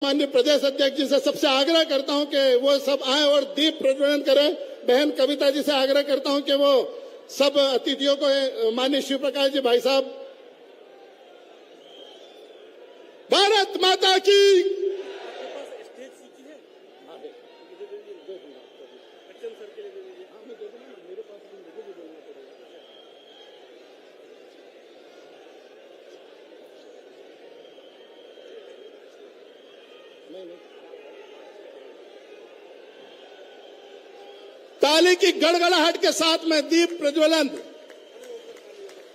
माननीय प्रदेश अध्यक्ष जी से सबसे आग्रह करता हूं कि वो सब आए और दीप प्रज्वलन करें। बहन कविता जी से आग्रह करता हूं कि वो सब अतिथियों को, माननीय शिव प्रकाश जी भाई साहब, भारत माता की ताली की गड़गड़ाहट के साथ में दीप प्रज्वलन,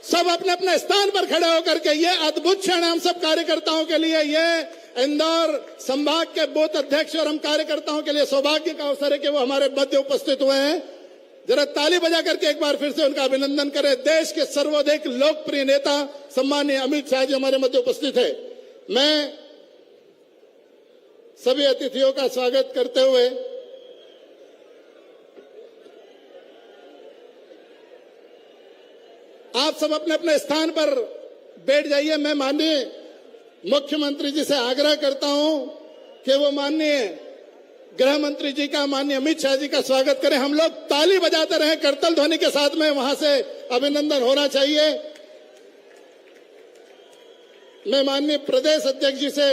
सब अपने अपने स्थान पर खड़े होकर के ये अद्भुत क्षण हम सब कार्यकर्ताओं के लिए, ये इंदौर संभाग के बूथ अध्यक्ष और हम कार्यकर्ताओं के लिए सौभाग्य का अवसर है कि वो हमारे मध्य उपस्थित हुए हैं। जरा ताली बजा करके एक बार फिर से उनका अभिनंदन करें। देश के सर्वाधिक लोकप्रिय नेता सम्माननीय अमित शाह जी हमारे मध्य उपस्थित है। मैं सभी अतिथियों का स्वागत करते हुए आप सब अपने अपने स्थान पर बैठ जाइए। मैं माननीय मुख्यमंत्री जी से आग्रह करता हूं कि वो माननीय गृह मंत्री जी का, माननीय अमित शाह जी का स्वागत करें। हम लोग ताली बजाते रहें, करतल ध्वनि के साथ में वहां से अभिनंदन होना चाहिए। मैं माननीय प्रदेश अध्यक्ष जी से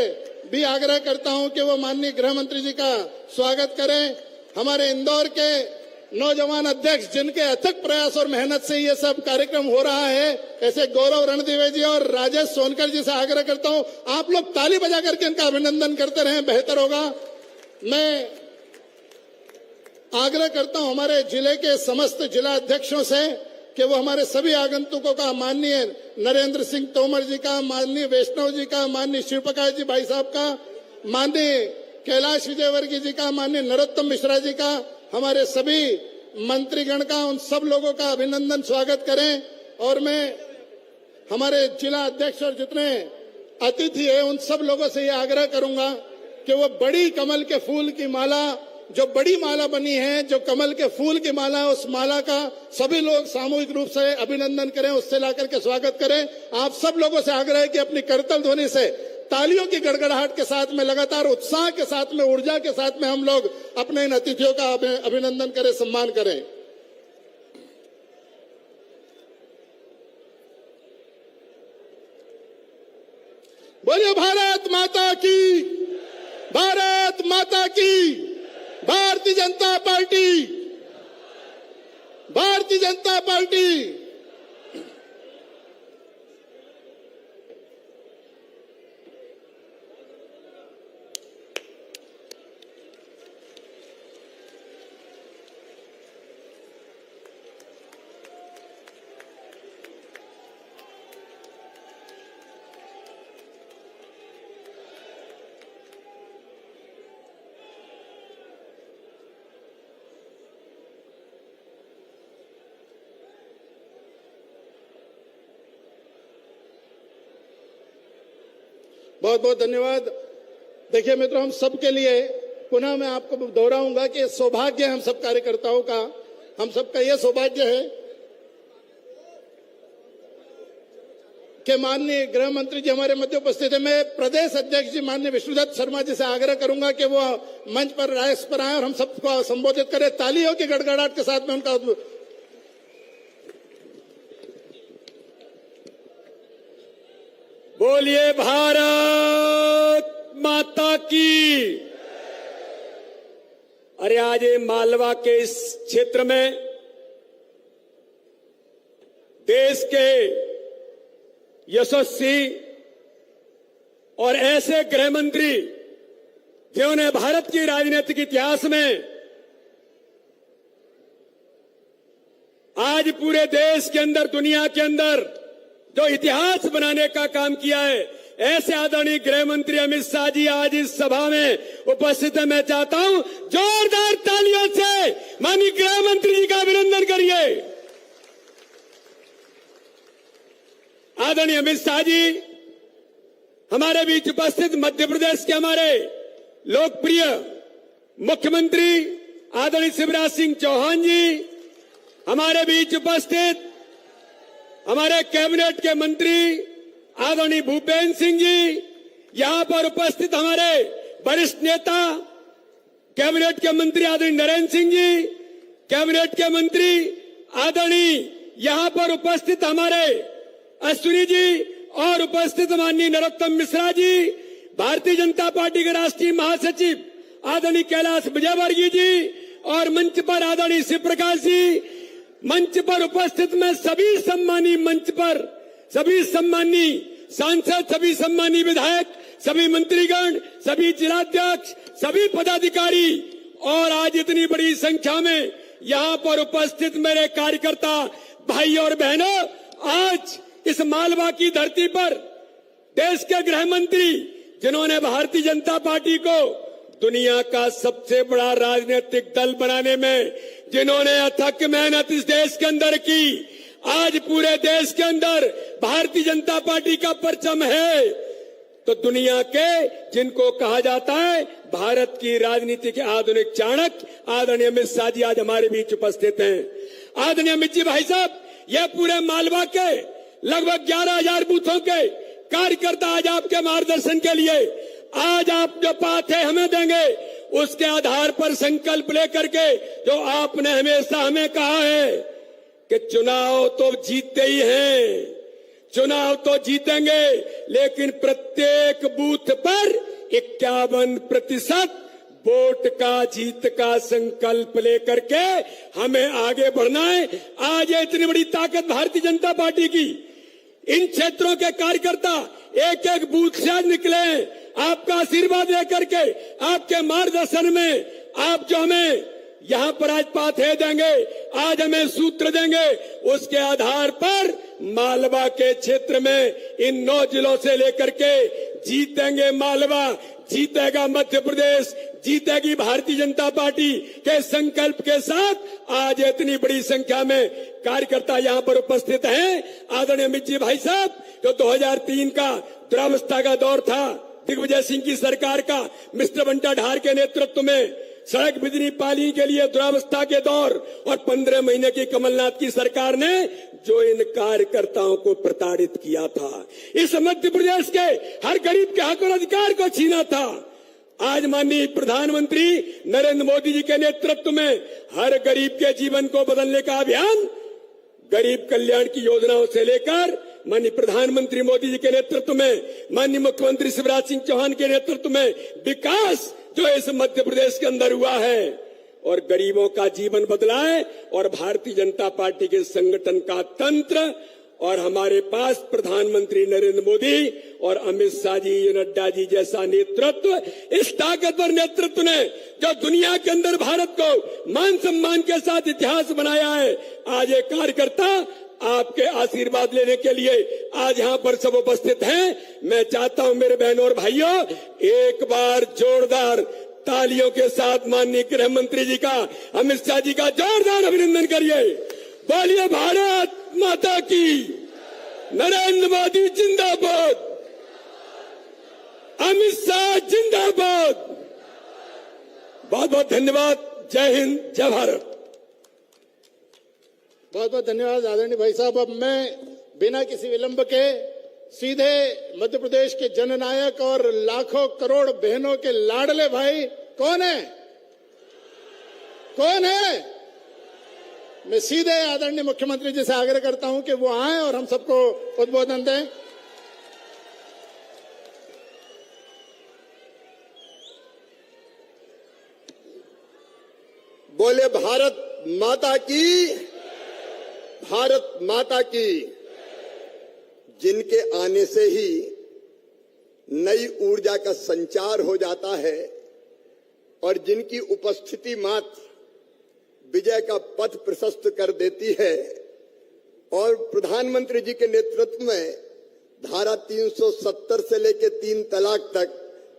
भी आग्रह करता हूं कि वो माननीय गृह मंत्री जी का स्वागत करें। हमारे इंदौर के नौजवान अध्यक्ष जिनके अथक प्रयास और मेहनत से ये सब कार्यक्रम हो रहा है, ऐसे गौरव रणदिवे जी और राजेश सोनकर जी से आग्रह करता हूं आप लोग ताली बजा करके इनका अभिनंदन करते रहें, बेहतर होगा। मैं आग्रह करता हूं हमारे जिले के समस्त जिला अध्यक्षों से कि वो हमारे सभी आगंतुकों का, माननीय नरेंद्र सिंह तोमर जी का, माननीय वैष्णव जी का, माननीय शिव प्रकाश जी भाई साहब का, माननीय कैलाश विजयवर्गीय जी का, माननीय नरोत्तम मिश्रा जी का, हमारे सभी मंत्रीगण का, उन सब लोगों का अभिनंदन स्वागत करें। और मैं हमारे जिला अध्यक्ष और जितने अतिथि हैं उन सब लोगों से ये आग्रह करूंगा कि वो बड़ी कमल के फूल की माला, जो बड़ी माला बनी है, जो कमल के फूल की माला, उस माला का सभी लोग सामूहिक रूप से अभिनंदन करें, उससे लाकर के स्वागत करें। आप सब लोगों से आग्रह है कि अपनी करतल ध्वनि से, तालियों की गड़गड़ाहट के साथ में, लगातार उत्साह के साथ में, ऊर्जा के साथ में हम लोग अपने इन अतिथियों का अभिनंदन करें, सम्मान करें। बोलिए भारत माता की, भारत माता की, भारतीय जनता पार्टी, भारतीय जनता पार्टी। बहुत बहुत धन्यवाद। देखिए मित्रों, हम सबके लिए पुनः मैं आपको दोहराऊंगा कि सौभाग्य हम सब कार्यकर्ताओं का, हम सबका यह सौभाग्य है कि माननीय गृह मंत्री जी हमारे मध्य उपस्थित है। मैं प्रदेश अध्यक्ष जी माननीय विष्णुदत्त शर्मा जी से आग्रह करूंगा कि वो मंच पर राइस पर आए और हम सबको संबोधित करें। तालियों की गड़गड़ाहट के साथ में उनका बोलिए भारत माता की। अरे आज ये मालवा के इस क्षेत्र में देश के यशस्वी और ऐसे गृह मंत्री जिन्होंने भारत की राजनीतिक इतिहास में आज पूरे देश के अंदर, दुनिया के अंदर जो इतिहास बनाने का काम किया है, ऐसे आदरणीय गृह मंत्री अमित शाह जी आज इस सभा में उपस्थित है। मैं चाहता हूं जोरदार तालियों से माननीय गृह मंत्री जी का अभिनंदन करिए। आदरणीय अमित शाह जी हमारे बीच उपस्थित मध्य प्रदेश के हमारे लोकप्रिय मुख्यमंत्री आदरणीय शिवराज सिंह चौहान जी हमारे बीच उपस्थित, हमारे कैबिनेट के मंत्री आदरणीय भूपेंद्र सिंह जी, यहां पर उपस्थित हमारे वरिष्ठ नेता कैबिनेट के मंत्री आदरणीय नरेंद्र सिंह जी, कैबिनेट के मंत्री आदरणीय यहां पर उपस्थित हमारे अश्विनी जी और उपस्थित माननीय नरोत्तम मिश्रा जी, भारतीय जनता पार्टी के राष्ट्रीय महासचिव आदरणीय कैलाश विजयवर्गीय जी और मंच पर आदरणीय शिव प्रकाश जी, मंच पर उपस्थित में सभी सम्मानीय मंच पर सभी सम्मानीय सांसद, सभी सम्मानीय विधायक, सभी मंत्रीगण, सभी जिलाध्यक्ष, सभी पदाधिकारी और आज इतनी बड़ी संख्या में यहां पर उपस्थित मेरे कार्यकर्ता भाई और बहनों, आज इस मालवा की धरती पर देश के गृह मंत्री जिन्होंने भारतीय जनता पार्टी को दुनिया का सबसे बड़ा राजनीतिक दल बनाने में जिन्होंने अथक मेहनत इस देश के अंदर की, आज पूरे देश के अंदर भारतीय जनता पार्टी का परचम है, तो दुनिया के जिनको कहा जाता है भारत की राजनीति के आधुनिक चाणक्य आदरणीय अमित शाह जी आज हमारे बीच उपस्थित हैं। आदरणीय अमित जी भाई साहब, यह पूरे मालवा के लगभग 11,000 बूथों के कार्यकर्ता आज आपके मार्गदर्शन के लिए आज आप जो पाथे हमें देंगे उसके आधार पर संकल्प लेकर के जो आपने हमेशा हमें कहा है कि चुनाव तो जीतते ही हैं, चुनाव तो जीतेंगे, लेकिन प्रत्येक बूथ पर 51% वोट का जीत का संकल्प लेकर के हमें आगे बढ़ना है। आज ये इतनी बड़ी ताकत भारतीय जनता पार्टी की, इन क्षेत्रों के कार्यकर्ता एक एक बूथ से आज निकले, आपका आशीर्वाद लेकर के, आपके मार्गदर्शन में आप जो हमें यहां पर आज पाथे देंगे, आज हमें सूत्र देंगे, उसके आधार पर मालवा के क्षेत्र में इन 9 जिलों से लेकर के जीतेंगे मालवा, जीतेगा मध्य प्रदेश, जीतेगी भारतीय जनता पार्टी के संकल्प के साथ आज इतनी बड़ी संख्या में कार्यकर्ता यहां पर उपस्थित हैं। आदरणीय अमित जी भाई साहब, जो 2003 का दुरावस्था का दौर था, दिग्विजय सिंह की सरकार का मिस्टर बंटा ढार के नेतृत्व में सड़क बिजली पानी के लिए दुरावस्था के दौर और 15 महीने की कमलनाथ की सरकार ने जो इन कार्यकर्ताओं को प्रताड़ित किया था, इस मध्य प्रदेश के हर गरीब के हक और अधिकार को छीना था, आज माननीय प्रधानमंत्री नरेंद्र मोदी जी के नेतृत्व में हर गरीब के जीवन को बदलने का अभियान, गरीब कल्याण की योजनाओं से लेकर माननीय प्रधानमंत्री मोदी जी के नेतृत्व में, माननीय मुख्यमंत्री शिवराज सिंह चौहान के नेतृत्व में विकास जो इस मध्य प्रदेश के अंदर हुआ है और गरीबों का जीवन बदला है, और भारतीय जनता पार्टी के संगठन का तंत्र और हमारे पास प्रधानमंत्री नरेंद्र मोदी और अमित शाह जी, नड्डा जी जैसा नेतृत्व, इस ताकतवर नेतृत्व ने जो दुनिया के अंदर भारत को मान सम्मान के साथ इतिहास बनाया है, आज एक कार्यकर्ता आपके आशीर्वाद लेने के लिए आज यहां पर सब उपस्थित हैं। मैं चाहता हूं मेरे बहनों और भाइयों, एक बार जोरदार तालियों के साथ माननीय गृह मंत्री जी का, अमित शाह जी का जोरदार अभिनंदन करिए। बोलिए भारत माता की, नरेंद्र मोदी जिंदाबाद, अमित शाह जिंदाबाद। बहुत बहुत धन्यवाद। जय हिंद, जय भारत। बहुत बहुत धन्यवाद आदरणीय भाई साहब। अब मैं बिना किसी विलंब के सीधे मध्य प्रदेश के जननायक और लाखों करोड़ बहनों के लाडले भाई कौन है, कौन है, मैं सीधे आदरणीय मुख्यमंत्री जी से आग्रह करता हूं कि वो आए और हम सबको उद्बोधन दें। बोले भारत माता की, भारत माता की। जिनके आने से ही नई ऊर्जा का संचार हो जाता है और जिनकी उपस्थिति मात्र विजय का पथ प्रशस्त कर देती है, और प्रधानमंत्री जी के नेतृत्व में धारा 370 से लेकर 3 तलाक तक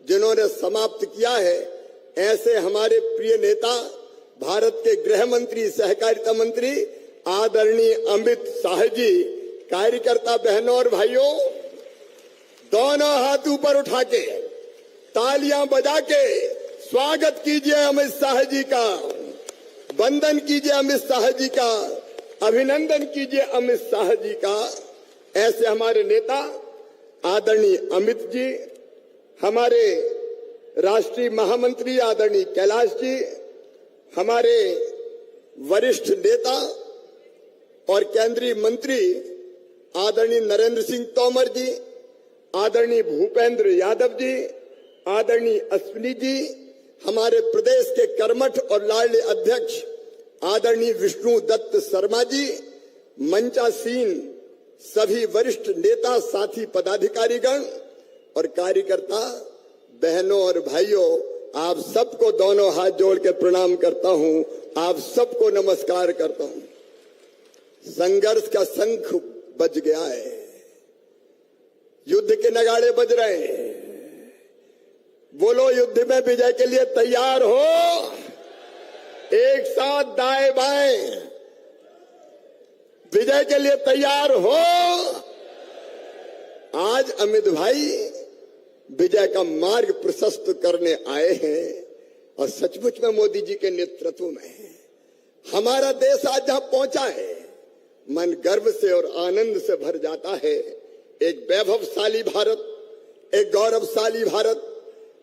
जिन्होंने समाप्त किया है, ऐसे हमारे प्रिय नेता भारत के गृह मंत्री, सहकारिता मंत्री आदरणीय अमित शाह जी, कार्यकर्ता बहनों और भाइयों, दोनों हाथ ऊपर उठा के तालियां बजा के स्वागत कीजिए अमित शाह जी का, वंदन कीजिए अमित शाह जी का, अभिनंदन कीजिए अमित शाह जी का। ऐसे हमारे नेता आदरणीय अमित जी, हमारे राष्ट्रीय महामंत्री आदरणीय कैलाश जी, हमारे वरिष्ठ नेता और केंद्रीय मंत्री आदरणीय नरेंद्र सिंह तोमर जी, आदरणीय भूपेंद्र यादव जी, आदरणीय अश्विनी जी, हमारे प्रदेश के कर्मठ और लाडले अध्यक्ष आदरणीय विष्णु दत्त शर्मा जी, मंचासीन सभी वरिष्ठ नेता, साथी, पदाधिकारीगण और कार्यकर्ता, बहनों और भाइयों, आप सबको दोनों हाथ जोड़ के प्रणाम करता हूं। आप सबको नमस्कार करता हूं। संघर्ष का शंख बज गया है, युद्ध के नगाड़े बज रहे हैं। बोलो, युद्ध में विजय के लिए तैयार हो? एक साथ दाएं बाएं, विजय के लिए तैयार हो? आज अमित भाई विजय का मार्ग प्रशस्त करने आए हैं और सचमुच में मोदी जी के नेतृत्व में हमारा देश आज जहां पहुंचा है, मन गर्व से और आनंद से भर जाता है। एक वैभवशाली भारत, एक गौरवशाली भारत,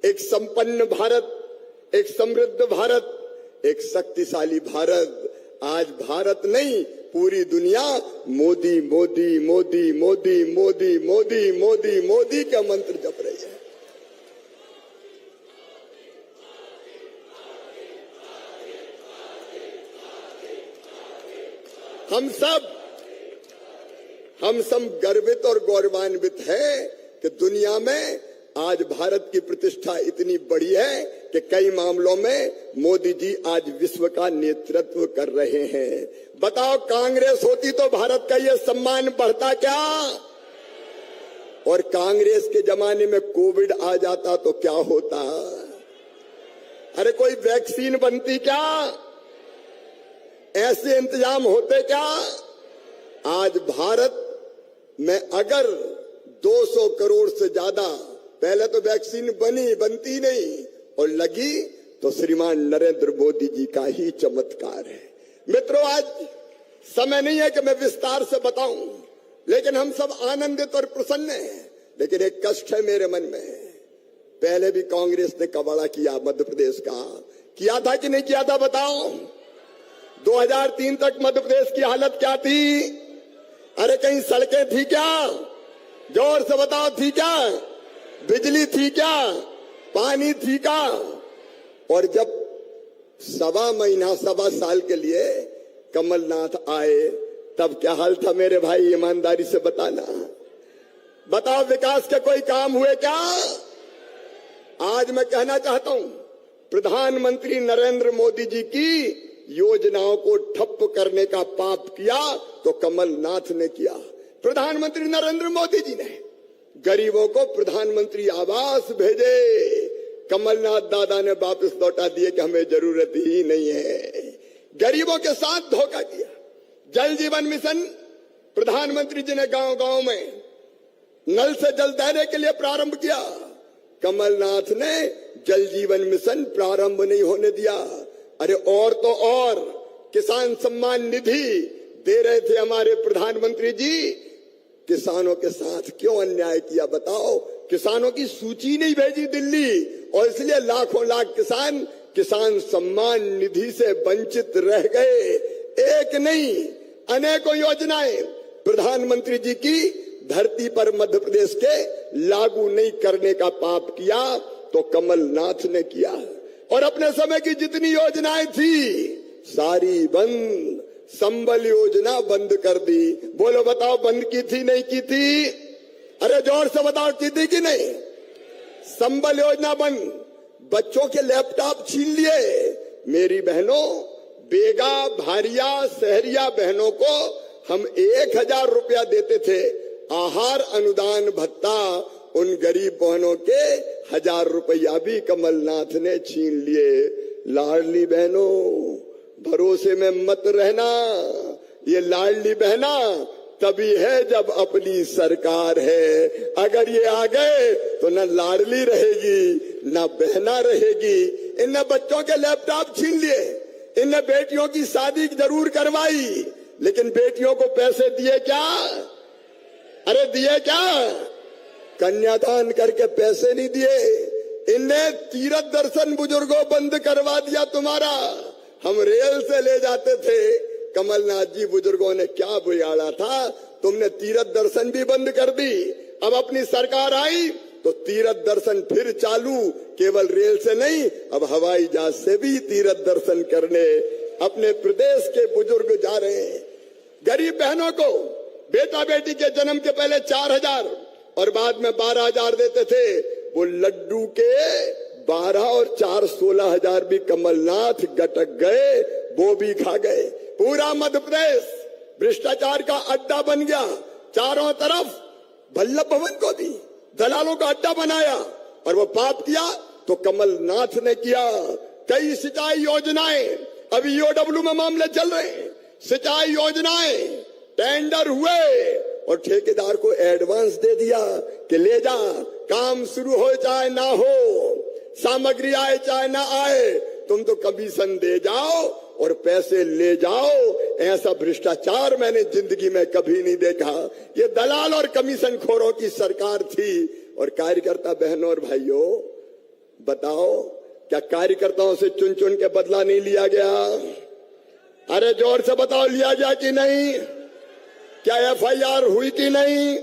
एक संपन्न भारत, एक समृद्ध भारत, एक शक्तिशाली भारत। आज भारत नहीं, पूरी दुनिया मोदी मोदी मोदी मोदी मोदी मोदी मोदी मोदी का मंत्र जप रही है। हम सब गर्वित और गौरवान्वित हैं कि दुनिया में आज भारत की प्रतिष्ठा इतनी बड़ी है कि कई मामलों में मोदी जी आज विश्व का नेतृत्व कर रहे हैं। बताओ, कांग्रेस होती तो भारत का यह सम्मान बढ़ता क्या? और कांग्रेस के जमाने में कोविड आ जाता तो क्या होता? अरे कोई वैक्सीन बनती क्या? ऐसे इंतजाम होते क्या? आज भारत में अगर 200 करोड़ से ज्यादा, पहले तो वैक्सीन बनती नहीं और लगी तो श्रीमान नरेंद्र मोदी जी का ही चमत्कार है। मित्रों, आज समय नहीं है कि मैं विस्तार से बताऊं, लेकिन हम सब आनंदित और प्रसन्न हैं। लेकिन एक कष्ट है मेरे मन में। पहले भी कांग्रेस ने कबाड़ा किया, मध्य प्रदेश का किया था कि नहीं किया था? बताओ। 2003 तक मध्य प्रदेश की हालत क्या थी? अरे कहीं सड़कें थी क्या? जोर से बताओ, थी क्या? बिजली थी क्या? पानी थी क्या? और जब सवा साल के लिए कमलनाथ आए, तब क्या हाल था मेरे भाई? ईमानदारी से बताना। बताओ, विकास के कोई काम हुए क्या? आज मैं कहना चाहता हूं, प्रधानमंत्री नरेंद्र मोदी जी की योजनाओं को ठप्प करने का पाप किया तो कमलनाथ ने किया। प्रधानमंत्री नरेंद्र मोदी जी ने गरीबों को प्रधानमंत्री आवास भेजे, कमलनाथ दादा ने वापस लौटा दिए कि हमें जरूरत ही नहीं है। गरीबों के साथ धोखा किया। जल जीवन मिशन प्रधानमंत्री जी ने गांव गांव में नल से जल देने के लिए प्रारंभ किया। कमलनाथ ने जल जीवन मिशन प्रारंभ नहीं होने दिया। अरे और तो और, किसान सम्मान निधि दे रहे थे हमारे प्रधानमंत्री जी, किसानों के साथ क्यों अन्याय किया? बताओ, किसानों की सूची नहीं भेजी दिल्ली और इसलिए लाखों लाख किसान सम्मान निधि से वंचित रह गए। एक नहीं, अनेकों योजनाएं प्रधानमंत्री जी की धरती पर मध्य प्रदेश के लागू नहीं करने का पाप किया तो कमलनाथ ने किया। और अपने समय की जितनी योजनाएं थी सारी बंद। संबल योजना बंद कर दी। बोलो, बताओ, बंद की थी नहीं की थी? अरे जोर से बताओ, की थी कि नहीं? संबल योजना बंद। बच्चों के लैपटॉप छीन लिए। मेरी बहनों, बेगा, भारिया, सहरिया बहनों को हम 1000 रुपया देते थे आहार अनुदान भत्ता। उन गरीब बहनों के 1000 रुपया भी कमलनाथ ने छीन लिए। लाडली बहनों, भरोसे में मत रहना। ये लाडली बहना तभी है जब अपनी सरकार है। अगर ये आ गए तो न लाडली रहेगी न बहना रहेगी। इनने बच्चों के लैपटॉप छीन लिए। इनने बेटियों की शादी जरूर करवाई, लेकिन बेटियों को पैसे दिए क्या? अरे दिए क्या? कन्यादान करके पैसे नहीं दिए। इनने तीर्थ दर्शन बुजुर्गों बंद करवा दिया तुम्हारा। हम रेल से ले जाते थे, कमलनाथ जी बुजुर्गों ने क्या बिगाड़ा था, तुमने तीर्थ दर्शन भी बंद कर दी। अब अपनी सरकार आई तो तीर्थ दर्शन फिर चालू, केवल रेल से नहीं, अब हवाई जहाज से भी तीर्थ दर्शन करने अपने प्रदेश के बुजुर्ग जा रहे हैं। गरीब बहनों को बेटा बेटी के जन्म के पहले 4,000 और बाद में 12,000 देते थे, वो लड्डू के 12 और 4 16,000 भी कमलनाथ गटक गए, वो भी खा गए। पूरा मध्य प्रदेश भ्रष्टाचार का अड्डा बन गया। चारों तरफ वल्लभ भवन को भी दलालों का अड्डा बनाया, और वो पाप किया तो कमलनाथ ने किया। कई सिंचाई योजनाएं अभी ईओडब्ल्यू में मामले चल रहे हैं। सिंचाई योजनाएं टेंडर हुए और ठेकेदार को एडवांस दे दिया कि ले जा, काम शुरू हो चाहे ना हो, सामग्री आए चाहे ना आए, तुम तो कमीशन दे जाओ और पैसे ले जाओ। ऐसा भ्रष्टाचार मैंने जिंदगी में कभी नहीं देखा। ये दलाल और कमीशन खोरों की सरकार थी। और कार्यकर्ता बहनों और भाइयों, बताओ क्या कार्यकर्ताओं से चुन चुन के बदला नहीं लिया गया? अरे जोर से बताओ, लिया गया कि नहीं? क्या एफआईआर हुई कि नहीं?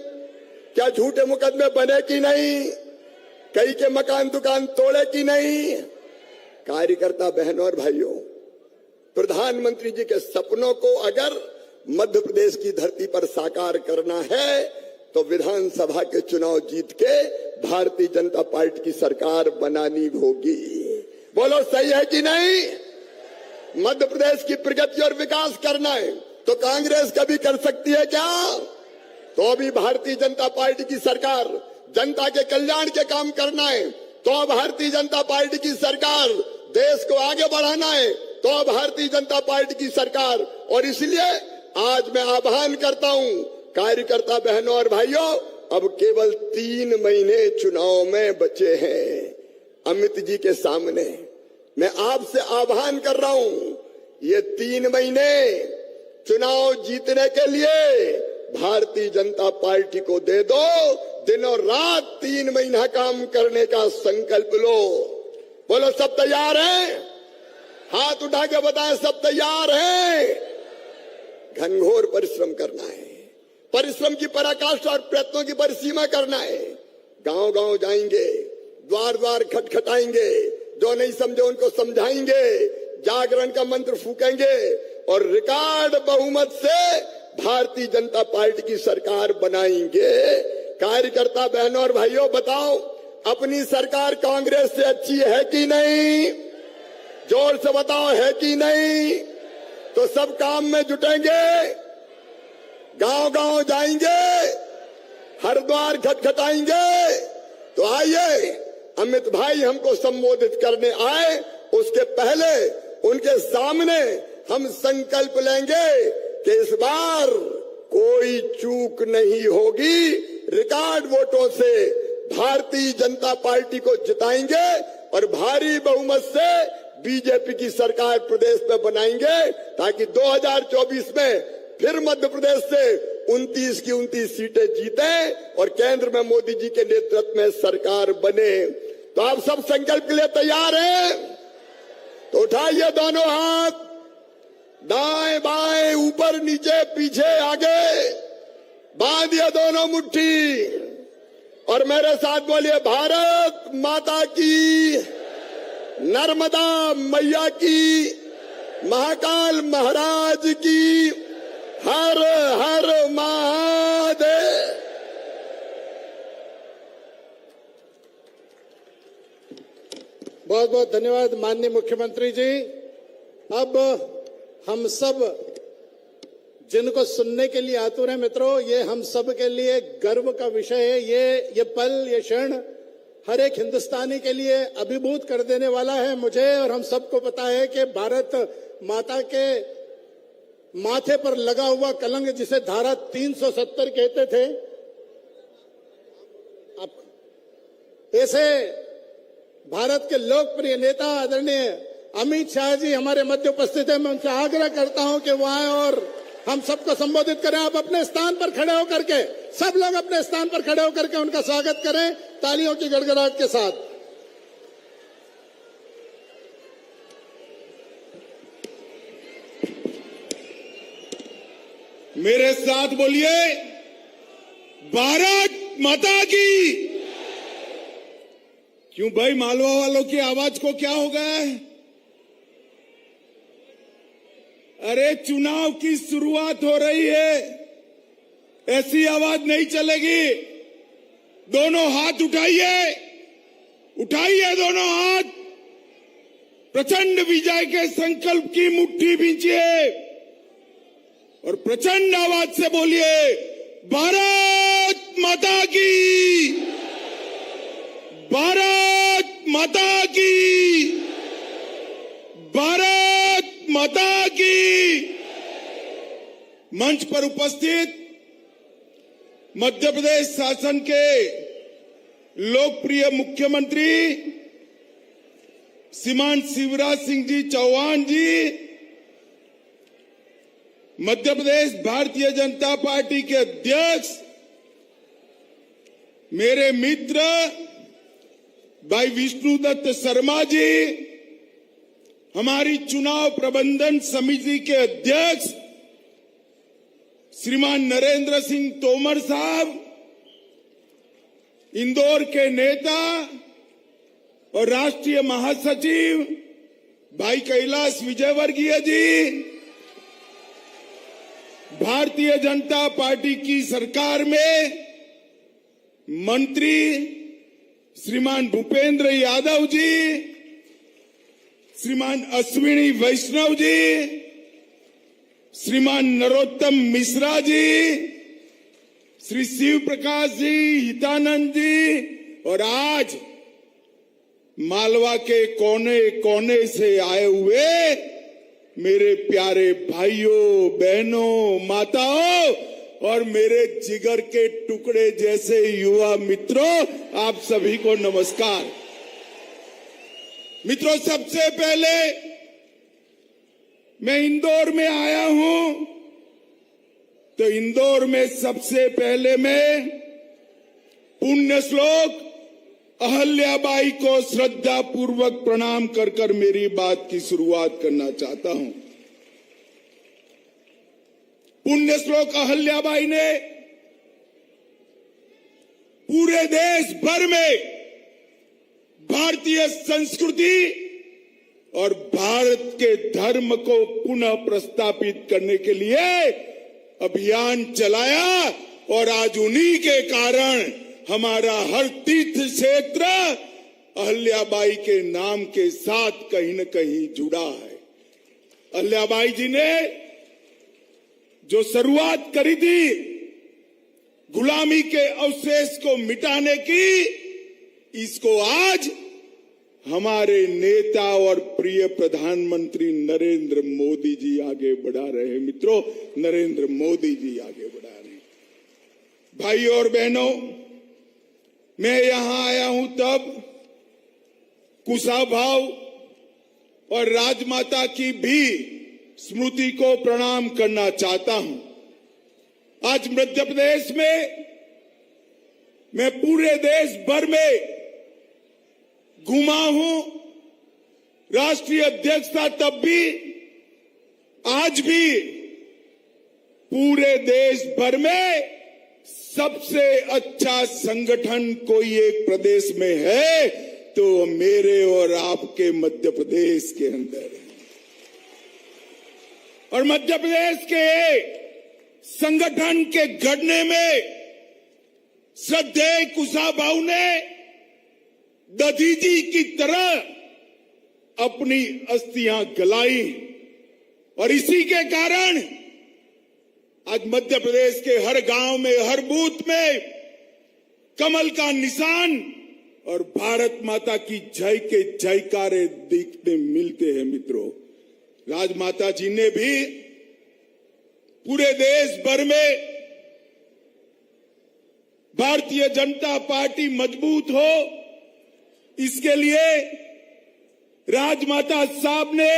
क्या झूठे मुकदमे बने कि नहीं? कई के मकान दुकान तोड़े कि नहीं? कार्यकर्ता बहनों और भाइयों, प्रधानमंत्री जी के सपनों को अगर मध्य प्रदेश की धरती पर साकार करना है तो विधानसभा के चुनाव जीत के भारतीय जनता पार्टी की सरकार बनानी होगी। बोलो सही है कि नहीं? मध्य प्रदेश की प्रगति और विकास करना है तो कांग्रेस कभी कर सकती है क्या? तो अभी भारतीय जनता पार्टी की सरकार जनता के कल्याण के काम करना है तो भारतीय जनता पार्टी की सरकार देश को आगे बढ़ाना है तो भारतीय जनता पार्टी की सरकार। और इसलिए आज मैं आह्वान करता हूं कार्यकर्ता बहनों और भाइयों, अब केवल 3 महीने चुनाव में बचे हैं अमित जी के सामने। मैं आपसे आह्वान कर रहा हूं, ये 3 महीने चुनाव जीतने के लिए भारतीय जनता पार्टी को दे दो। दिनों रात 3 महीना काम करने का संकल्प लो। बोलो सब तैयार हैं? हाथ उठा के बताएं सब तैयार हैं? घनघोर परिश्रम करना है, परिश्रम की पराकाष्ठा और प्रयत्नों की परिसीमा करना है। गांव गांव जाएंगे, द्वार द्वार खटखटाएंगे, जो नहीं समझे उनको समझाएंगे, जागरण का मंत्र फूकेंगे और रिकॉर्ड बहुमत से भारतीय जनता पार्टी की सरकार बनाएंगे। कार्यकर्ता बहनों और भाइयों, बताओ अपनी सरकार कांग्रेस से अच्छी है कि नहीं? जोर से बताओ, है कि नहीं? तो सब काम में जुटेंगे, गांव गांव जाएंगे, हर द्वार खटखटाएंगे। तो आइए अमित भाई हमको संबोधित करने आए, उसके पहले उनके सामने हम संकल्प लेंगे कि इस बार कोई चूक नहीं होगी। रिकॉर्ड वोटों से भारतीय जनता पार्टी को जिताएंगे और भारी बहुमत से बीजेपी की सरकार प्रदेश में बनाएंगे ताकि 2024 में फिर मध्य प्रदेश से 29 की 29 सीटें जीते और केंद्र में मोदी जी के नेतृत्व में सरकार बने। तो आप सब संकल्प के लिए तैयार हैं? तो उठाइए दोनों हाथ, दाएं बाएं, ऊपर नीचे, पीछे आगे, बांधिए दोनों मुट्ठी और मेरे साथ बोलिए, भारत माता की, नर्मदा मैया की, महाकाल महाराज की, हर हर महादेव। बहुत बहुत धन्यवाद माननीय मुख्यमंत्री जी। अब हम सब जिनको सुनने के लिए आतुर हैं मित्रों, ये हम सब के लिए गर्व का विषय है। ये पल, ये क्षण हर एक हिंदुस्तानी के लिए अभिभूत कर देने वाला है। मुझे और हम सबको पता है कि भारत माता के माथे पर लगा हुआ कलंक, जिसे धारा 370 कहते थे, ऐसे भारत के लोकप्रिय नेता आदरणीय अमित शाह जी हमारे मध्य उपस्थित हैं। मैं उनसे आग्रह करता हूं कि वो आए और हम सबको संबोधित करें। आप अपने स्थान पर खड़े होकर के, सब लोग अपने स्थान पर खड़े होकर के उनका स्वागत करें तालियों की गड़गड़ाहट के साथ। मेरे साथ बोलिए, भारत माता की। क्यों भाई, मालवा वालों की आवाज को क्या हो गया है? अरे चुनाव की शुरुआत हो रही है, ऐसी आवाज नहीं चलेगी। दोनों हाथ उठाइए, उठाइए दोनों हाथ, प्रचंड विजय के संकल्प की मुट्ठी भींचिए और प्रचंड आवाज से बोलिए, भारत माता की, भारत माता की, भारत माता की। मंच पर उपस्थित मध्य प्रदेश शासन के लोकप्रिय मुख्यमंत्री श्रीमान शिवराज सिंह जी चौहान जी, मध्य प्रदेश भारतीय जनता पार्टी के अध्यक्ष, मेरे मित्र भाई विष्णुदत्त शर्मा जी, हमारी चुनाव प्रबंधन समिति के अध्यक्ष श्रीमान नरेंद्र सिंह तोमर साहब, इंदौर के नेता और राष्ट्रीय महासचिव भाई कैलाश विजयवर्गीय जी, भारतीय जनता पार्टी की सरकार में मंत्री श्रीमान भूपेंद्र यादव जी, श्रीमान अश्विनी वैष्णव जी, श्रीमान नरोत्तम मिश्रा जी, श्री शिव प्रकाश जी, हितानंद जी, और आज मालवा के कोने कोने से आए हुए मेरे प्यारे भाइयों बहनों माताओं और मेरे जिगर के टुकड़े जैसे युवा मित्रों, आप सभी को नमस्कार। मित्रों, सबसे पहले मैं इंदौर में आया हूं तो इंदौर में सबसे पहले मैं पुण्य श्लोक अहल्याबाई को श्रद्धा पूर्वक प्रणाम कर कर मेरी बात की शुरुआत करना चाहता हूं। पुण्य श्लोक अहल्याबाई ने पूरे देश भर में भारतीय संस्कृति और भारत के धर्म को पुनः प्रस्थापित करने के लिए अभियान चलाया और आज उन्हीं के कारण हमारा हर तीर्थ क्षेत्र अहल्याबाई के नाम के साथ कहीं न कहीं जुड़ा है। अहल्याबाई जी ने जो शुरुआत करी थी गुलामी के अवशेष को मिटाने की, इसको आज हमारे नेता और प्रिय प्रधानमंत्री नरेंद्र मोदी जी आगे बढ़ा रहे हैं। मित्रों, नरेंद्र मोदी जी आगे बढ़ा रहे हैं। भाइयों और बहनों, मैं यहां आया हूं तब कुशाभाऊ और राजमाता की भी स्मृति को प्रणाम करना चाहता हूं। आज मध्य प्रदेश में मैं पूरे देश भर में घुमा हूं, राष्ट्रीय अध्यक्ष था तब भी, आज भी पूरे देश भर में सबसे अच्छा संगठन कोई एक प्रदेश में है तो मेरे और आपके मध्य प्रदेश के अंदर है। और मध्य प्रदेश के संगठन के गढ़ने में श्रद्धेय कुशाभाऊ ने दधीजी की तरह अपनी अस्थियां गलाई और इसी के कारण आज मध्य प्रदेश के हर गांव में, हर बूथ में कमल का निशान और भारत माता की जय के जयकारे देखने मिलते हैं। मित्रों, राजमाता जी ने भी पूरे देश भर में भारतीय जनता पार्टी मजबूत हो, इसके लिए राजमाता साहब ने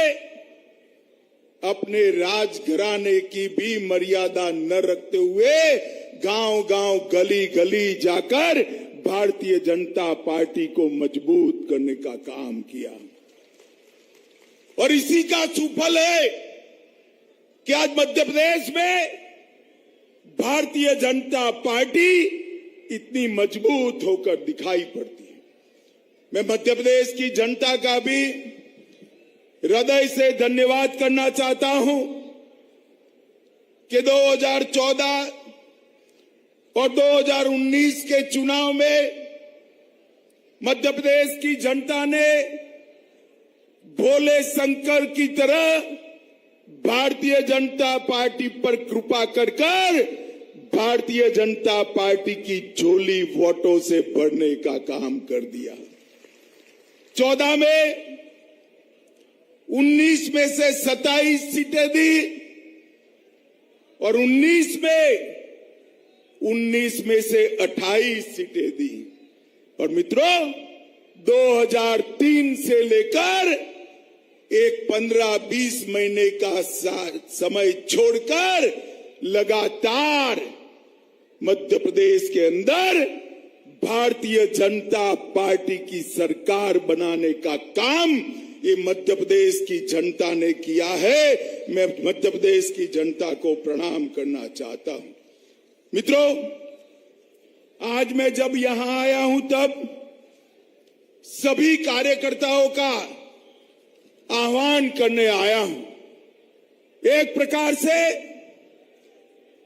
अपने राजघराने की भी मर्यादा न रखते हुए गांव गांव गली गली जाकर भारतीय जनता पार्टी को मजबूत करने का काम किया और इसी का सुफल है कि आज मध्य प्रदेश में भारतीय जनता पार्टी इतनी मजबूत होकर दिखाई पड़ती है। मैं मध्य प्रदेश की जनता का भी हृदय से धन्यवाद करना चाहता हूं कि 2014 और 2019 के चुनाव में मध्य प्रदेश की जनता ने भोले शंकर की तरह भारतीय जनता पार्टी पर कृपा कर भारतीय जनता पार्टी की झोली वोटों से भरने का काम कर दिया। 14 में 19 में से 27 सीटें दी और 19 में से 28 सीटें दी। और मित्रों, 2003 से लेकर एक 15-20 महीने का समय छोड़कर लगातार मध्य प्रदेश के अंदर भारतीय जनता पार्टी की सरकार बनाने का काम ये मध्य प्रदेश की जनता ने किया है। मैं मध्य प्रदेश की जनता को प्रणाम करना चाहता हूं। मित्रों, आज मैं जब यहां आया हूं तब सभी कार्यकर्ताओं का आह्वान करने आया हूं। एक प्रकार से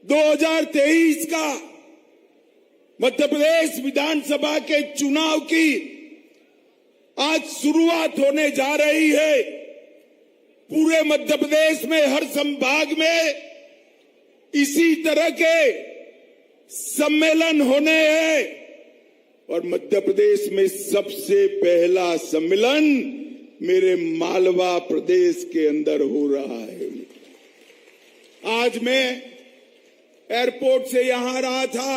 2023 का मध्य प्रदेश विधानसभा के चुनाव की आज शुरुआत होने जा रही है। पूरे मध्य प्रदेश में हर संभाग में इसी तरह के सम्मेलन होने हैं और मध्य प्रदेश में सबसे पहला सम्मेलन मेरे मालवा प्रदेश के अंदर हो रहा है। आज मैं एयरपोर्ट से यहां रहा था।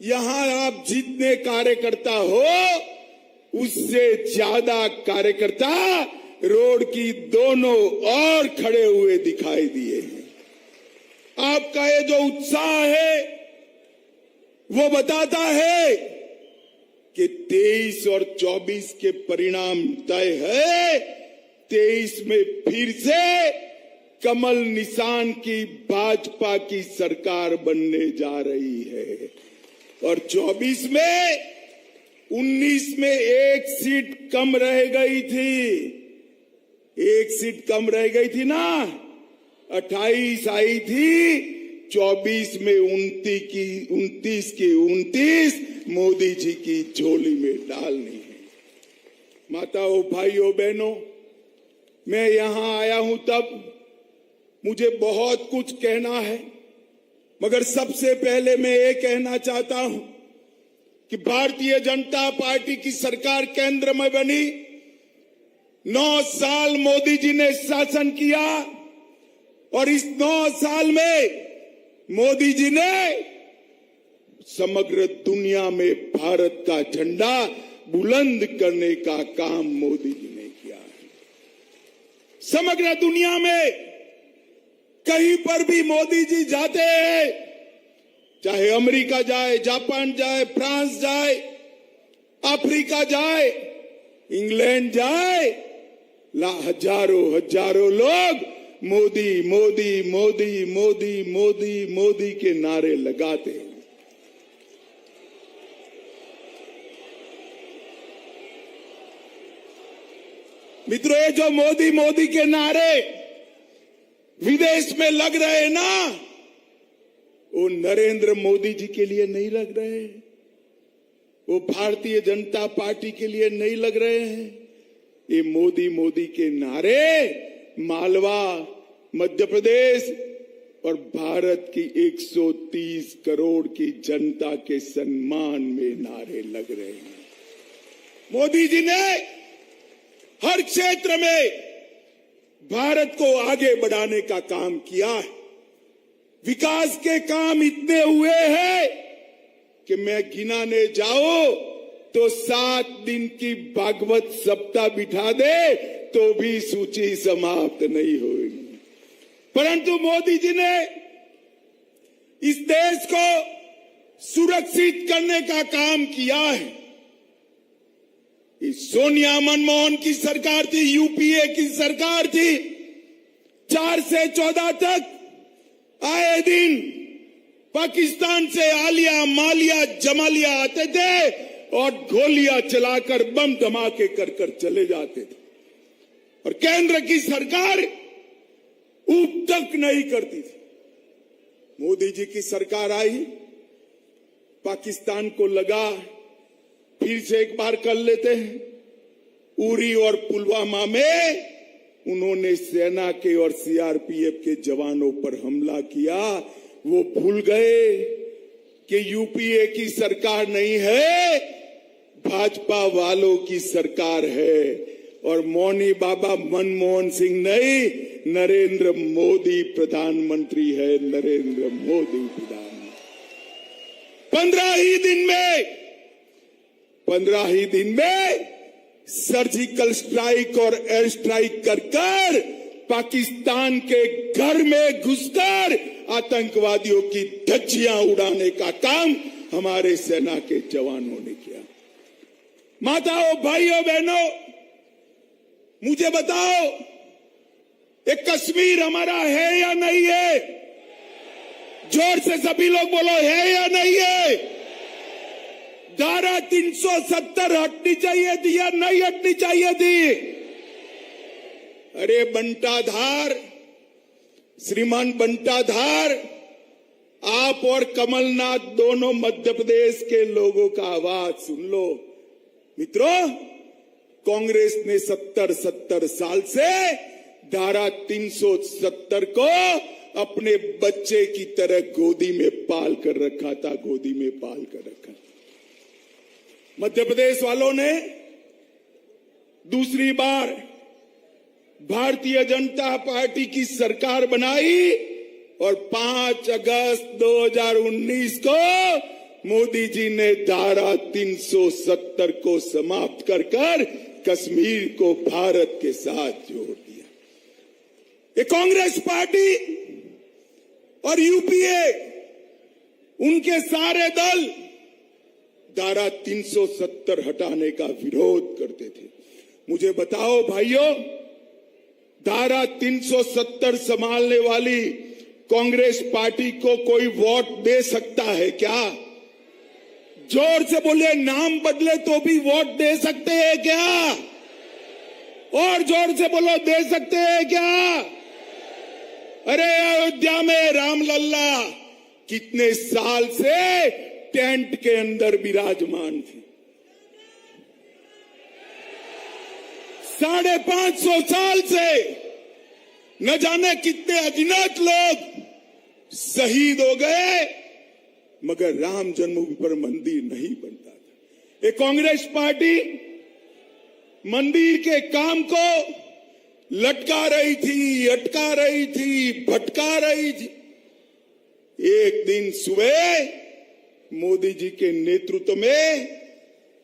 यहां आप जितने कार्यकर्ता हो उससे ज्यादा कार्यकर्ता रोड की दोनों ओर खड़े हुए दिखाई दिए हैं। आपका ये जो उत्साह है वो बताता है कि 23 और 24 के परिणाम तय है। 23 में फिर से कमल निशान की भाजपा की सरकार बनने जा रही है और 24 में 19 में एक सीट कम रह गई थी। एक सीट कम रह गई थी ना, 28 आई थी। 24 में 29 की 29 मोदी जी की झोली में डालनी है। माताओं, भाइयों, बहनों, मैं यहां आया हूं तब मुझे बहुत कुछ कहना है, मगर सबसे पहले मैं ये कहना चाहता हूं कि भारतीय जनता पार्टी की सरकार केंद्र में बनी। 9 साल मोदी जी ने शासन किया और इस 9 साल में मोदी जी ने समग्र दुनिया में भारत का झंडा बुलंद करने का काम मोदी जी ने किया है। समग्र दुनिया में कहीं पर भी मोदी जी जाते हैं, चाहे अमेरिका जाए, जापान जाए, फ्रांस जाए, अफ्रीका जाए, इंग्लैंड जाए, हजारों लोग मोदी मोदी मोदी मोदी मोदी मोदी के नारे लगाते हैं। मित्रों, ये जो मोदी मोदी के नारे विदेश में लग रहे हैं ना, वो नरेंद्र मोदी जी के लिए नहीं लग रहे, वो भारतीय जनता पार्टी के लिए नहीं लग रहे हैं। ये मोदी मोदी के नारे मालवा, मध्य प्रदेश और भारत की 130 करोड़ की जनता के सम्मान में नारे लग रहे हैं। मोदी जी ने हर क्षेत्र में भारत को आगे बढ़ाने का काम किया है। विकास के काम इतने हुए हैं कि मैं गिनाने जाऊं तो 7 दिन की भागवत सप्ताह बिठा दे तो भी सूची समाप्त नहीं होगी। परंतु मोदी जी ने इस देश को सुरक्षित करने का काम किया है। सोनिया मनमोहन की सरकार थी, यूपीए की सरकार थी, 4 से 14 तक आए दिन पाकिस्तान से आलिया, मालिया, जमालिया आते थे और गोलियां चलाकर बम धमाके कर चले जाते थे और केंद्र की सरकार ऊप तक नहीं करती थी। मोदी जी की सरकार आई, पाकिस्तान को लगा फिर से एक बार कर लेते हैं। उरी और पुलवामा में उन्होंने सेना के और सीआरपीएफ के जवानों पर हमला किया। वो भूल गए कि यूपीए की सरकार नहीं है, भाजपा वालों की सरकार है और मौनी बाबा मनमोहन सिंह नहीं, नरेंद्र मोदी प्रधानमंत्री है। नरेंद्र मोदी प्रधानमंत्री 15 ही दिन में सर्जिकल स्ट्राइक और एयर स्ट्राइक कर पाकिस्तान के घर में घुसकर आतंकवादियों की धज्जियां उड़ाने का काम हमारे सेना के जवानों ने किया। माताओं, भाइयों, बहनों, मुझे बताओ, एक कश्मीर हमारा है या नहीं है? जोर से सभी लोग बोलो, है या नहीं है? धारा 370 हटनी चाहिए थी या नहीं हटनी चाहिए थी? अरे बंटाधार, श्रीमान बंटाधार, आप और कमलनाथ दोनों मध्य प्रदेश के लोगों का आवाज सुन लो। मित्रों, कांग्रेस ने 70 साल से धारा 370 को अपने बच्चे की तरह गोदी में पाल कर रखा था, गोदी में पाल कर रखा। मध्य प्रदेश वालों ने दूसरी बार भारतीय जनता पार्टी की सरकार बनाई और 5 अगस्त 2019 को मोदी जी ने धारा 370 को समाप्त कर कश्मीर को भारत के साथ जोड़ दिया। ये कांग्रेस पार्टी और यूपीए, उनके सारे दल धारा 370 हटाने का विरोध करते थे। मुझे बताओ भाइयों, धारा 370 संभालने वाली कांग्रेस पार्टी को कोई वोट दे सकता है क्या? जोर से बोले, नाम बदले तो भी वोट दे सकते हैं क्या? और जोर से बोलो, दे सकते हैं क्या? अरे अयोध्या में रामलल्ला कितने साल से टेंट के अंदर विराजमान थे। 550 साल से न जाने कितने अजिनत लोग शहीद हो गए, मगर राम जन्मभूमि पर मंदिर नहीं बनता था। ये कांग्रेस पार्टी मंदिर के काम को लटका रही थी, अटका रही थी, भटका रही थी। एक दिन सुबह मोदी जी के नेतृत्व में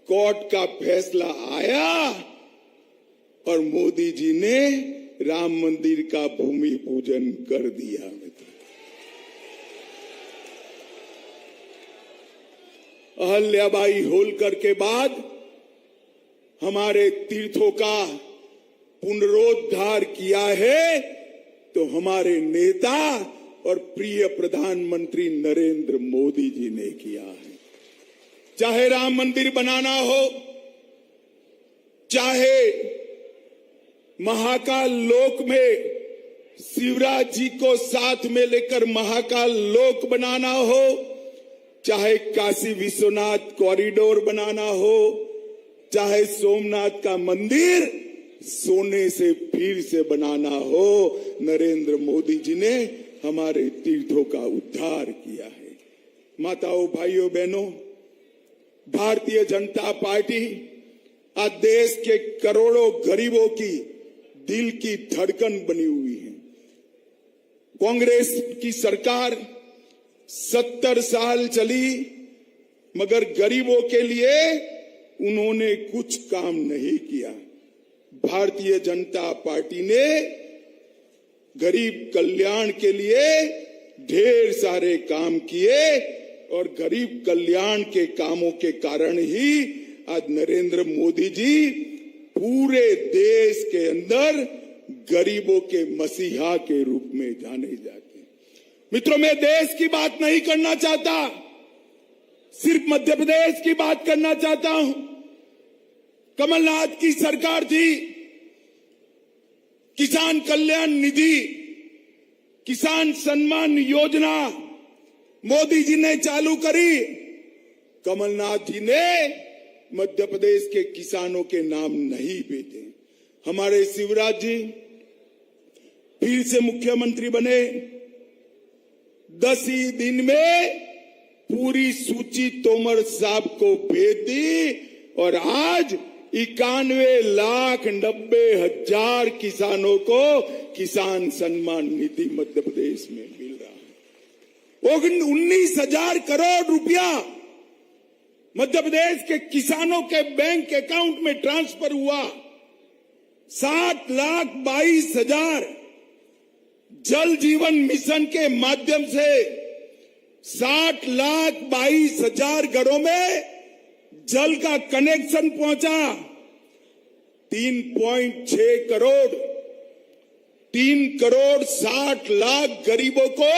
कोर्ट का फैसला आया और मोदी जी ने राम मंदिर का भूमि पूजन कर दिया। अहल्याबाई होलकर के बाद हमारे तीर्थों का पुनरोद्धार किया है तो हमारे नेता और प्रिय प्रधानमंत्री नरेंद्र मोदी जी ने किया है। चाहे राम मंदिर बनाना हो, चाहे महाकाल लोक में शिवराज जी को साथ में लेकर महाकाल लोक बनाना हो, चाहे काशी विश्वनाथ कॉरिडोर बनाना हो, चाहे सोमनाथ का मंदिर सोने से फिर से बनाना हो, नरेंद्र मोदी जी ने हमारे तीर्थों का उद्धार किया है। माताओं, भाइयों, बहनों, भारतीय जनता पार्टी आज देश के करोड़ों गरीबों की दिल की धड़कन बनी हुई है। कांग्रेस की सरकार 70 साल चली, मगर गरीबों के लिए उन्होंने कुछ काम नहीं किया। भारतीय जनता पार्टी ने गरीब कल्याण के लिए ढेर सारे काम किए और गरीब कल्याण के कामों के कारण ही आज नरेंद्र मोदी जी पूरे देश के अंदर गरीबों के मसीहा के रूप में जाने जाते हैं। मित्रों, मैं देश की बात नहीं करना चाहता, सिर्फ मध्य प्रदेश की बात करना चाहता हूं। कमलनाथ की सरकार थी, किसान कल्याण निधि, किसान सम्मान योजना मोदी जी ने चालू करी। कमलनाथ जी ने मध्य प्रदेश के किसानों के नाम नहीं भेजे। हमारे शिवराज जी फिर से मुख्यमंत्री बने, 10 ही दिन में पूरी सूची तोमर साहब को भेज दी और आज 91,90,000 किसानों को किसान सम्मान निधि मध्य प्रदेश में मिल रहा है। 19,000 करोड़ रुपया मध्य प्रदेश के किसानों के बैंक अकाउंट में ट्रांसफर हुआ। 7,22,000 जल जीवन मिशन के माध्यम से 60,22,000 घरों में जल का कनेक्शन पहुंचा। 3.6 करोड़ 3,60,00,000 गरीबों को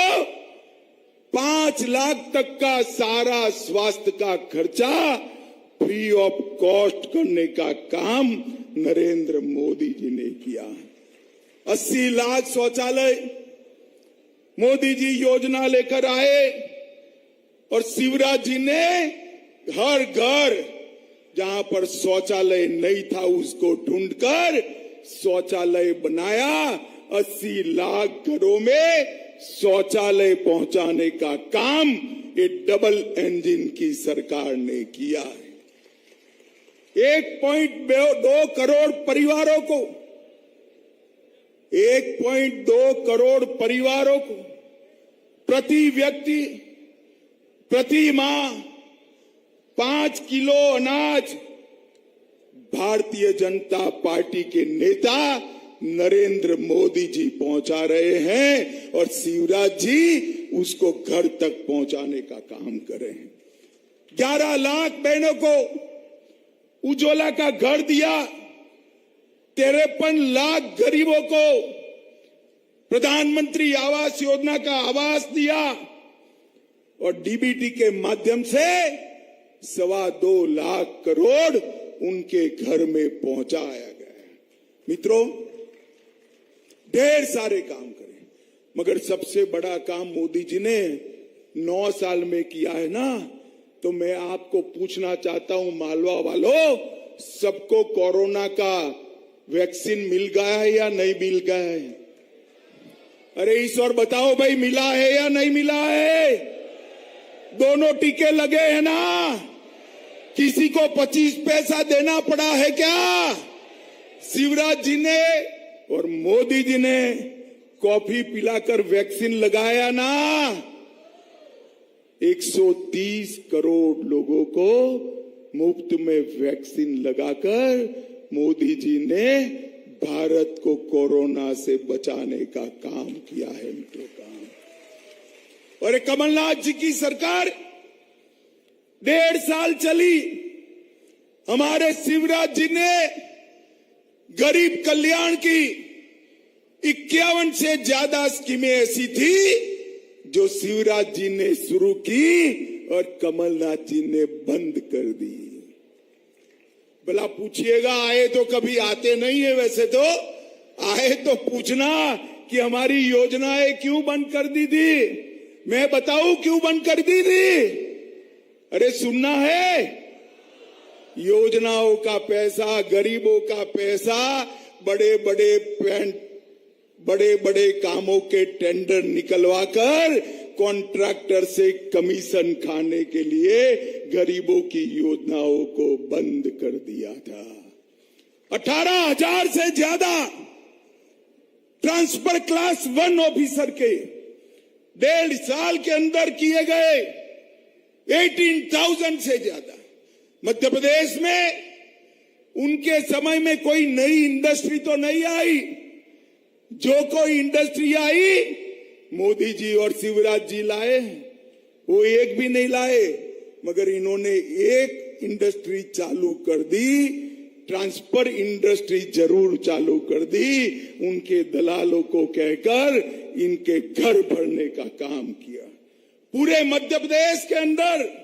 5 लाख तक का सारा स्वास्थ्य का खर्चा फ्री ऑफ कॉस्ट करने का काम नरेंद्र मोदी जी ने किया। 80 लाख शौचालय मोदी जी योजना लेकर आए और शिवराज जी ने हर घर जहां पर शौचालय नहीं था उसको ढूंढकर शौचालय बनाया। 80 लाख घरों में शौचालय पहुंचाने का काम ये डबल इंजन की सरकार ने किया है। 1.2 करोड़ परिवारों को 1.2 करोड़ परिवारों को प्रति व्यक्ति प्रति माह 5 किलो अनाज भारतीय जनता पार्टी के नेता नरेंद्र मोदी जी पहुंचा रहे हैं और शिवराज जी उसको घर तक पहुंचाने का काम कर रहे हैं। 11 लाख बहनों को उज्ज्वला का घर दिया। 53 लाख गरीबों को प्रधानमंत्री आवास योजना का आवास दिया और डीबीटी के माध्यम से 2.25 लाख करोड़ उनके घर में पहुंचाया गया। मित्रों, ढेर सारे काम करे, मगर सबसे बड़ा काम मोदी जी ने 9 साल में किया है ना। तो मैं आपको पूछना चाहता हूं, मालवा वालों, सबको कोरोना का वैक्सीन मिल गया है या नहीं मिल गया है? अरे ईश्वर बताओ भाई, मिला है या नहीं मिला है? दोनों टीके लगे हैं ना? किसी को 25 पैसा देना पड़ा है क्या? शिवराज जी ने और मोदी जी ने कॉफी पिलाकर वैक्सीन लगाया ना। 130 करोड़ लोगों को मुफ्त में वैक्सीन लगाकर मोदी जी ने भारत को कोरोना से बचाने का काम किया है। मित्रों, काम और कमलनाथ जी की सरकार 1.5 साल चली। हमारे शिवराज जी ने गरीब कल्याण की 51 से ज्यादा स्कीमें ऐसी थी जो शिवराज जी ने शुरू की और कमलनाथ जी ने बंद कर दी। भला पूछिएगा, आए तो कभी आते नहीं है, वैसे तो आए तो पूछना कि हमारी योजनाएं क्यों बंद कर दी थी। मैं बताऊं क्यों बंद कर दी थी? अरे सुनना है, योजनाओं का पैसा, गरीबों का पैसा, बड़े बड़े कामों के टेंडर निकलवाकर कॉन्ट्रैक्टर से कमीशन खाने के लिए गरीबों की योजनाओं को बंद कर दिया था। 18,000 से ज्यादा ट्रांसफर क्लास 1 ऑफिसर के 1.5 साल के अंदर किए गए। 18,000 से ज्यादा। मध्य प्रदेश में उनके समय में कोई नई इंडस्ट्री तो नहीं आई। जो कोई इंडस्ट्री आई मोदी जी और शिवराज जी लाए, वो एक भी नहीं लाए, मगर इन्होंने एक इंडस्ट्री चालू कर दी ट्रांसफर इंडस्ट्री जरूर चालू कर दी, उनके दलालों को कहकर इनके घर भरने का काम किया। पूरे मध्य प्रदेश के अंदर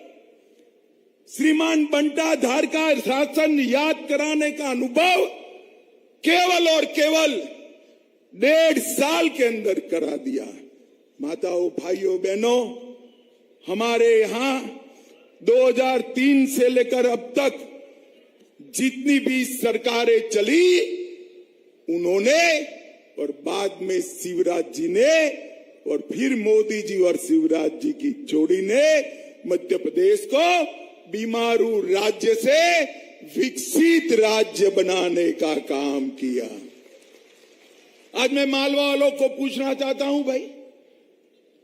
श्रीमान बंटा धार का शासन याद कराने का अनुभव केवल और केवल 1.5 साल के अंदर करा दिया। माताओं, भाइयों, बहनों, हमारे यहां 2003 से लेकर अब तक जितनी भी सरकारें चली, उन्होंने और बाद में शिवराज जी ने और फिर मोदी जी और शिवराज जी की जोड़ी ने मध्य प्रदेश को बीमारू राज्य से विकसित राज्य बनाने का काम किया। आज मैं मालवा वालों को पूछना चाहता हूं, भाई,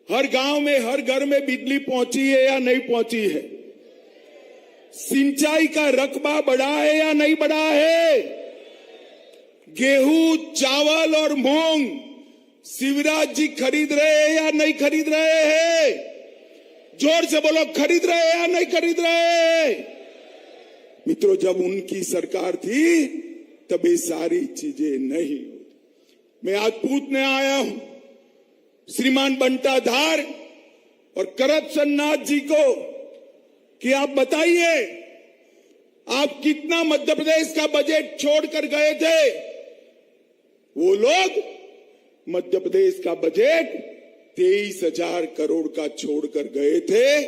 हर गांव में, हर घर में बिजली पहुंची है या नहीं पहुंची है? सिंचाई का रकबा बढ़ा है या नहीं बढ़ा है? गेहूं, चावल और मूंग शिवराज जी खरीद रहे हैं या नहीं खरीद रहे हैं? जोर से बोलो, खरीद रहे हैं या नहीं खरीद रहे? मित्रों, जब उनकी सरकार थी तब ये सारी चीजें नहीं। मैं आज पूछने आया हूं श्रीमान बंटा धार और करप्शन नाथ जी को कि आप बताइए, आप कितना मध्य प्रदेश का बजट छोड़कर गए थे? वो लोग मध्य प्रदेश का बजट 23,000 करोड़ का छोड़कर गए थे।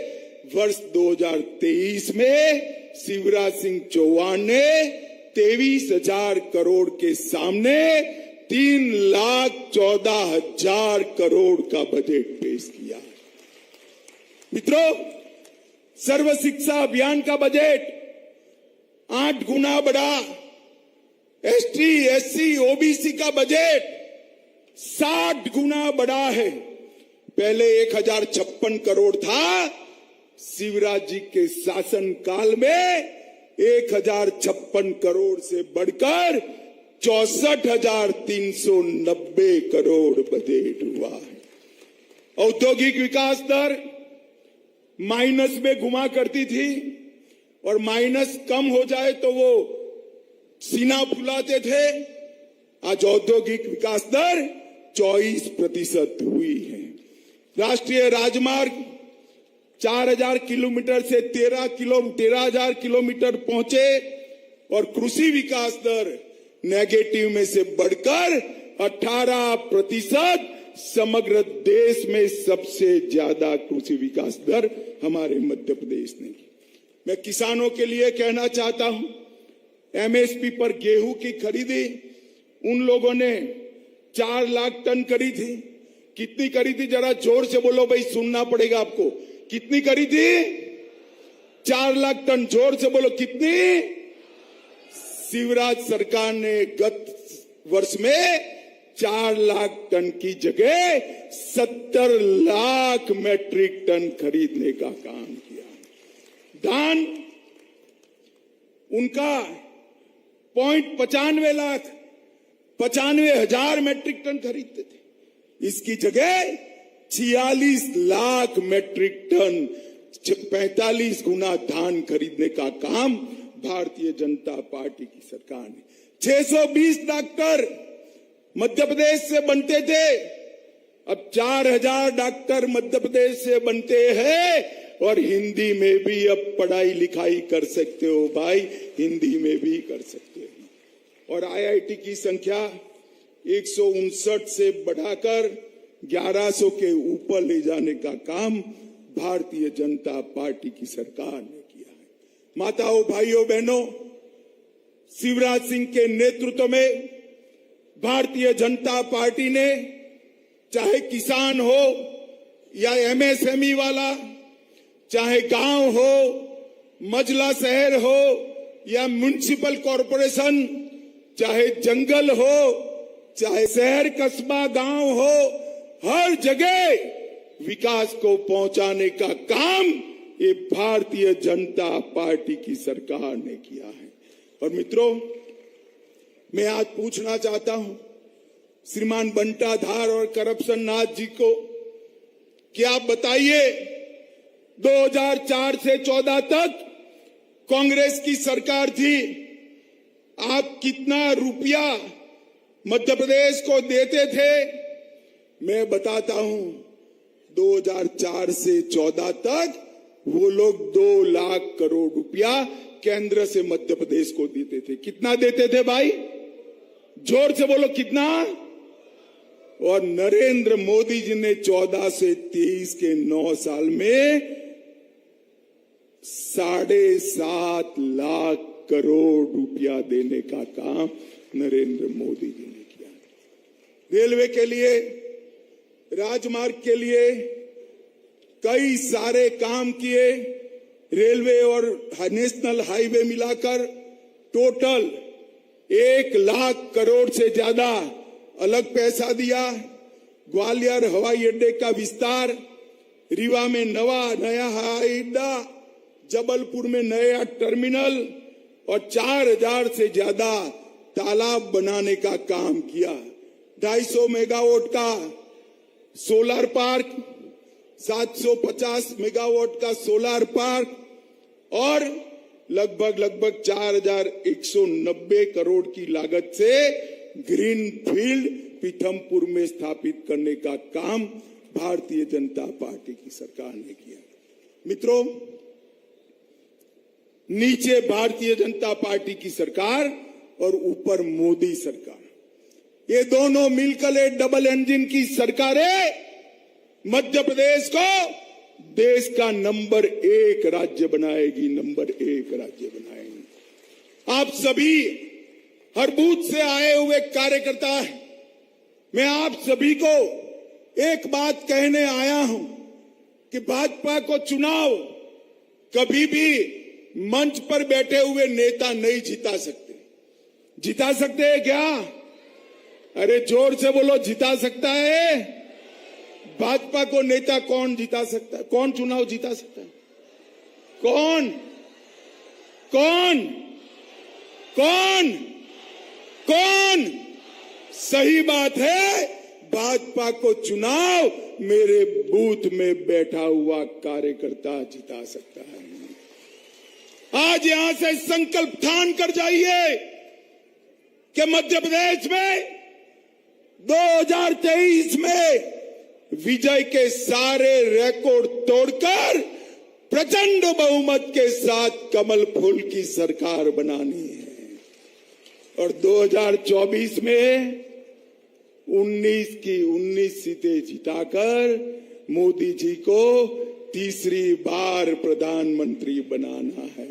वर्ष 2023 में शिवराज सिंह चौहान ने 23,000 करोड़ के सामने 3,14,000 करोड़ का बजट पेश किया। मित्रों, सर्व शिक्षा अभियान का बजट 8 गुना बढ़ा। एसटी, एससी, ओबीसी का बजट 60 गुना बढ़ा है। पहले 1,056 करोड़ था, शिवराज जी के शासन काल में 1,056 करोड़ से बढ़कर 64,390 करोड़ बजट हुआ है। औद्योगिक विकास दर माइनस में घुमा करती थी और माइनस कम हो जाए तो वो सीना फुलाते थे। आज औद्योगिक विकास दर 24% हुई है। राष्ट्रीय राजमार्ग 4,000 किलोमीटर से 13,000 किलोमीटर पहुंचे और कृषि विकास दर नेगेटिव में से बढ़कर 18%, समग्र देश में सबसे ज्यादा कृषि विकास दर हमारे मध्य प्रदेश ने की। मैं किसानों के लिए कहना चाहता हूं, एमएसपी पर गेहूं की खरीदी उन लोगों ने 4 लाख टन करी थी। कितनी करी थी? जरा जोर से बोलो भाई, सुनना पड़ेगा आपको। कितनी करी थी? 4 लाख टन। जोर से बोलो, कितनी? शिवराज सरकार ने गत वर्ष में 4 लाख टन की जगह 70 लाख मैट्रिक टन खरीदने का काम किया। धान उनका 95 लाख 95,000 मैट्रिक टन खरीदते थे। इसकी जगह 46 लाख मैट्रिक टन, 45 गुना धान खरीदने का काम भारतीय जनता पार्टी की सरकार ने। 620 डॉक्टर मध्य प्रदेश से बनते थे, अब 4,000 डॉक्टर मध्य प्रदेश से बनते हैं और हिंदी में भी अब पढ़ाई लिखाई कर सकते हो भाई, हिंदी में भी कर सकते हो। और आईआईटी की संख्या 159 से बढ़ाकर 1100 के ऊपर ले जाने का काम भारतीय जनता पार्टी की सरकार ने किया है। माताओं, भाइयों, बहनों, शिवराज सिंह के नेतृत्व में भारतीय जनता पार्टी ने, चाहे किसान हो या एमएसएमई वाला, चाहे गांव हो, मजला शहर हो या म्युनिसिपल कॉरपोरेशन, चाहे जंगल हो, चाहे शहर कस्बा गांव हो, हर जगह विकास को पहुंचाने का काम ये भारतीय जनता पार्टी की सरकार ने किया है। और मित्रों, मैं आज पूछना चाहता हूं श्रीमान बंटा धार और करप्शन नाथ जी को कि आप बताइए, 2004 से 14 तक कांग्रेस की सरकार थी, आप कितना रुपया मध्य प्रदेश को देते थे? मैं बताता हूं, 2004 से 14 तक वो लोग 2 लाख करोड़ रुपया केंद्र से मध्य प्रदेश को देते थे। कितना देते थे भाई? जोर से बोलो, कितना? और नरेंद्र मोदी जी ने 14 से 23 के 9 साल में 7.5 लाख करोड़ रुपया देने का काम नरेंद्र मोदी जी ने किया। रेलवे के लिए, राजमार्ग के लिए कई सारे काम किए। रेलवे और नेशनल हाईवे मिलाकर टोटल 1 लाख करोड़ से ज्यादा अलग पैसा दिया। ग्वालियर हवाई अड्डे का विस्तार, रीवा में नया हवाई अड्डा, जबलपुर में नया टर्मिनल और 4000 से ज्यादा तालाब बनाने का काम किया। 250 मेगावाट का सोलर पार्क, 750 मेगावाट का सोलर पार्क और लगभग 4190 करोड़ की लागत से ग्रीन फील्ड पीथमपुर में स्थापित करने का काम भारतीय जनता पार्टी की सरकार ने किया। मित्रों, नीचे भारतीय जनता पार्टी की सरकार और ऊपर मोदी सरकार, ये दोनों मिलकर एक डबल इंजन की सरकारें मध्य प्रदेश को देश का नंबर 1 राज्य बनाएगी, नंबर 1 राज्य बनाएगी। आप सभी हर बूथ से आए हुए कार्यकर्ता, मैं आप सभी को एक बात कहने आया हूं कि भाजपा को चुनाव कभी भी मंच पर बैठे हुए नेता नहीं जिता सकते। जिता सकते हैं क्या? अरे जोर से बोलो, जिता सकता है? भाजपा को नेता कौन जिता सकता है? कौन चुनाव जिता सकता है? कौन कौन कौन कौन? सही बात है, भाजपा को चुनाव मेरे बूथ में बैठा हुआ कार्यकर्ता जिता सकता है। आज यहां से संकल्प ठान कर जाइए कि मध्य प्रदेश में 2023 में विजय के सारे रिकॉर्ड तोड़कर प्रचंड बहुमत के साथ कमल फूल की सरकार बनानी है और 2024 में 19 की 19 सीटें जिताकर मोदी जी को तीसरी बार प्रधानमंत्री बनाना है।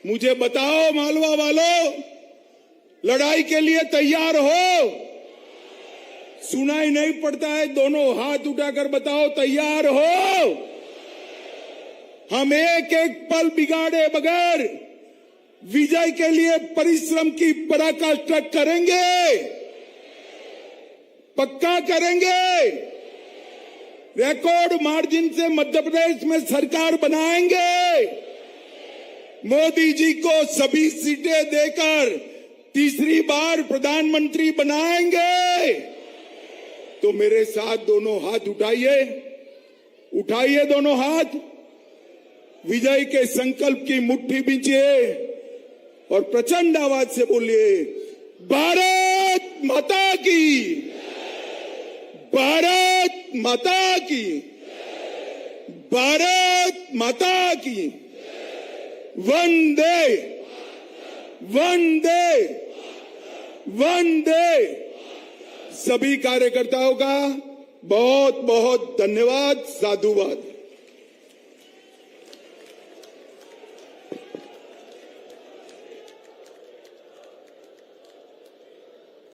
मुझे बताओ मालवा वालों, लड़ाई के लिए तैयार हो? सुनाई नहीं पड़ता है? दोनों हाथ उठाकर बताओ, तैयार हो? हम एक एक पल बिगाड़े बगैर विजय के लिए परिश्रम की पराकाष्ठा करेंगे, पक्का करेंगे। रिकॉर्ड मार्जिन से मध्य प्रदेश में सरकार बनाएंगे। मोदी जी को सभी सीटें देकर तीसरी बार प्रधानमंत्री बनाएंगे। तो मेरे साथ दोनों हाथ उठाइए, उठाइए दोनों हाथ, विजय के संकल्प की मुट्ठी बींचिए और प्रचंड आवाज से बोलिए, भारत माता की, भारत माता की, भारत माता की, वंदे वंदे वंदे। सभी कार्यकर्ताओं का बहुत बहुत धन्यवाद, साधुवाद।